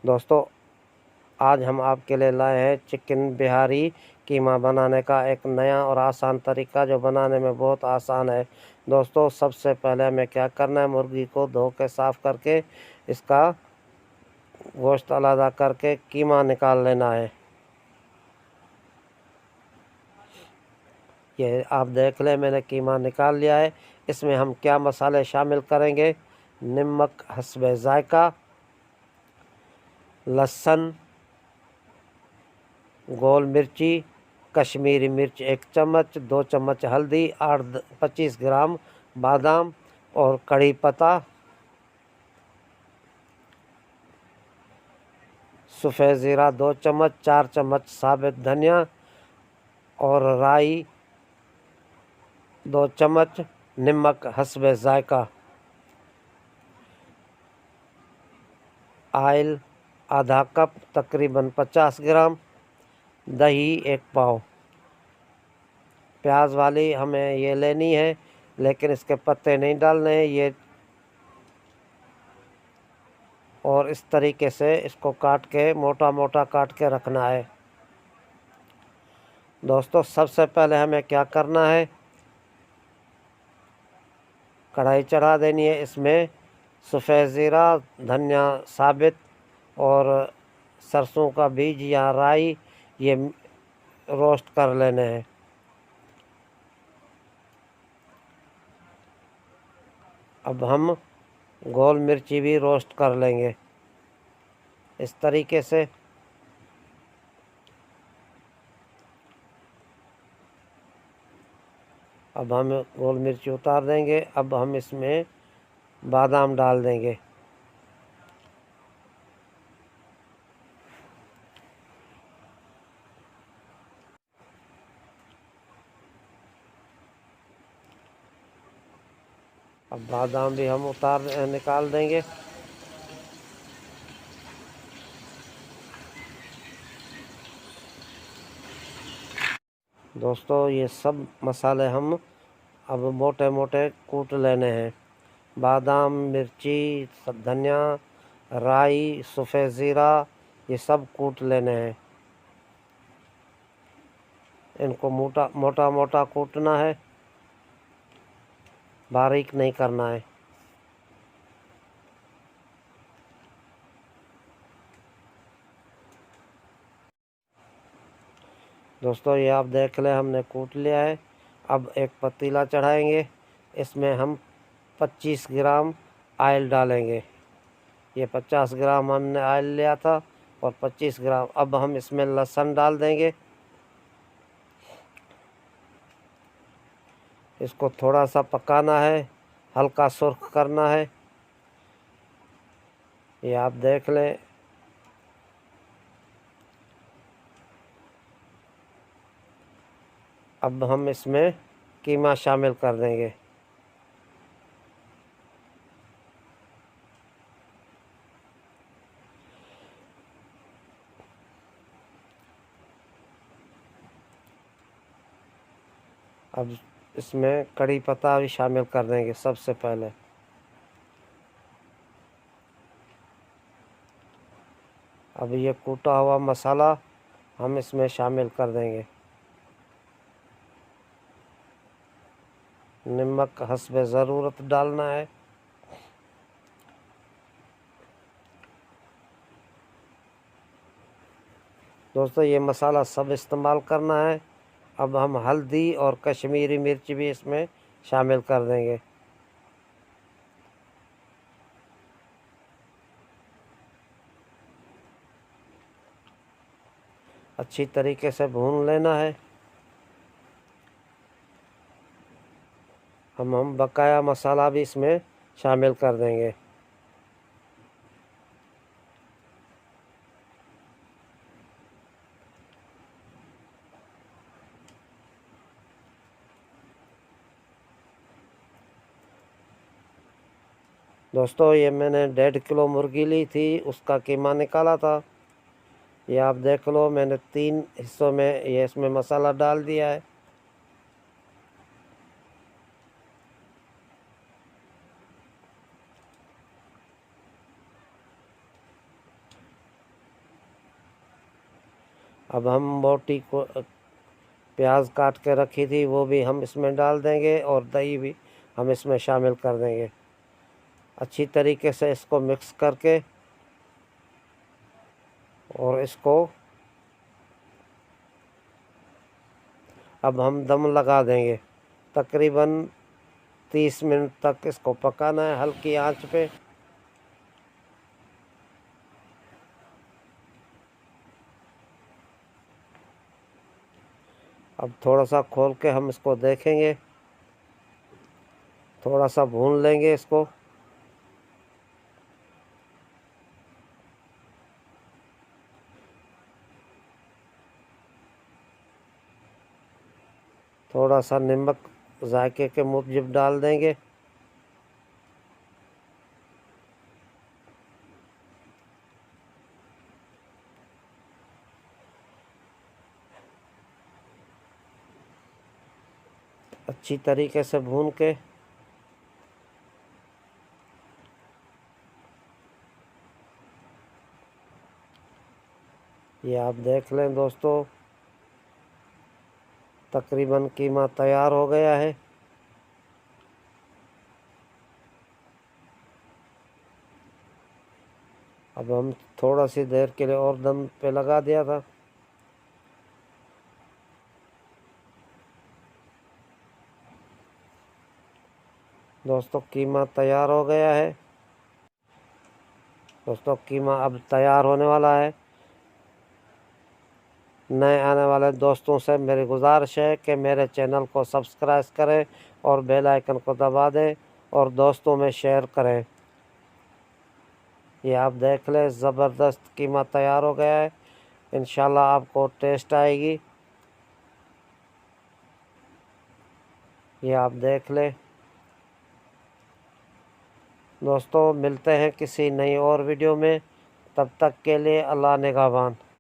दोस्तों, आज हम आपके लिए लाए हैं चिकन बिहारी कीमा बनाने का एक नया और आसान तरीका, जो बनाने में बहुत आसान है। दोस्तों, सबसे पहले हमें क्या करना है, मुर्गी को धो के साफ़ करके इसका गोश्त अलग करके कीमा निकाल लेना है। ये आप देख लें, मैंने कीमा निकाल लिया है। इसमें हम क्या मसाले शामिल करेंगे, नमक हस्बे जायका, लहसुन, गोल मिर्ची, कश्मीरी मिर्च 1 चम्मच, 2 चम्मच हल्दी, 25 ग्राम बादाम और कड़ी पत्ता, सफ़ेद ज़ीरा 2 चम्मच, 4 चम्मच साबित धनिया और राई 2 चम्मच, नमक हस्बे जायका, आयल आधा कप तकरीबन 50 ग्राम, दही 1 पाव। प्याज वाली हमें ये लेनी है, लेकिन इसके पत्ते नहीं डालने हैं ये। और इस तरीके से इसको काट के मोटा मोटा काट के रखना है। दोस्तों, सबसे पहले हमें क्या करना है, कढ़ाई चढ़ा देनी है। इसमें सफ़ेद ज़ीरा, धनिया साबित और सरसों का बीज या राई ये रोस्ट कर लेने हैं। अब हम गोल मिर्ची भी रोस्ट कर लेंगे इस तरीके से। अब हम गोल मिर्ची उतार देंगे। अब हम इसमें बादाम डाल देंगे। अब बादाम भी हम निकाल देंगे। दोस्तों, ये सब मसाले हम अब मोटे मोटे कूट लेने हैं। बादाम, मिर्ची, धनिया, राई, सफ़ेद ज़ीरा ये सब कूट लेने हैं। इनको मोटा मोटा मोटा कूटना है, बारीक नहीं करना है। दोस्तों, ये आप देख लें, हमने कूट लिया है। अब एक पतीला चढ़ाएंगे। इसमें हम 25 ग्राम आयल डालेंगे। ये 50 ग्राम हमने आयल लिया था और 25 ग्राम। अब हम इसमें लहसुन डाल देंगे। इसको थोड़ा सा पकाना है, हल्का सुर्ख करना है। ये आप देख लें। अब हम इसमें कीमा शामिल कर देंगे। अब इसमें कड़ी पत्ता भी शामिल कर देंगे सबसे पहले। अब ये कूटा हुआ मसाला हम इसमें शामिल कर देंगे। नमक हस्बे ज़रूरत डालना है। दोस्तों, ये मसाला सब इस्तेमाल करना है। अब हम हल्दी और कश्मीरी मिर्च भी इसमें शामिल कर देंगे। अच्छी तरीके से भून लेना है। हम बकाया मसाला भी इसमें शामिल कर देंगे। दोस्तों, ये मैंने 1.5 किलो मुर्गी ली थी, उसका कीमा निकाला था। ये आप देख लो, मैंने 3 हिस्सों में ये इसमें मसाला डाल दिया है। अब हम बोटी को प्याज काट के रखी थी वो भी हम इसमें डाल देंगे और दही भी हम इसमें शामिल कर देंगे। अच्छी तरीके से इसको मिक्स करके और इसको अब हम दम लगा देंगे। तकरीबन 30 मिनट तक इसको पकाना है हल्की आंच पे। अब थोड़ा सा खोल के हम इसको देखेंगे, थोड़ा सा भून लेंगे इसको। थोड़ा सा नमक जायके के मुताबिक डाल देंगे। अच्छी तरीके से भून के ये आप देख लें दोस्तों, तकरीबन कीमा तैयार हो गया है। अब हम थोड़ा सी देर के लिए और दम पे लगा दिया था। दोस्तों कीमा तैयार हो गया है। दोस्तों कीमा अब तैयार होने वाला है। नए आने वाले दोस्तों से मेरी गुजारिश है कि मेरे चैनल को सब्सक्राइब करें और बेल आइकन को दबा दें और दोस्तों में शेयर करें। ये आप देख लें, ज़बरदस्त कीमा तैयार हो गया है। इंशाल्लाह आपको टेस्ट आएगी। ये आप देख लें। दोस्तों मिलते हैं किसी नई और वीडियो में, तब तक के लिए अल्लाह निगहबान।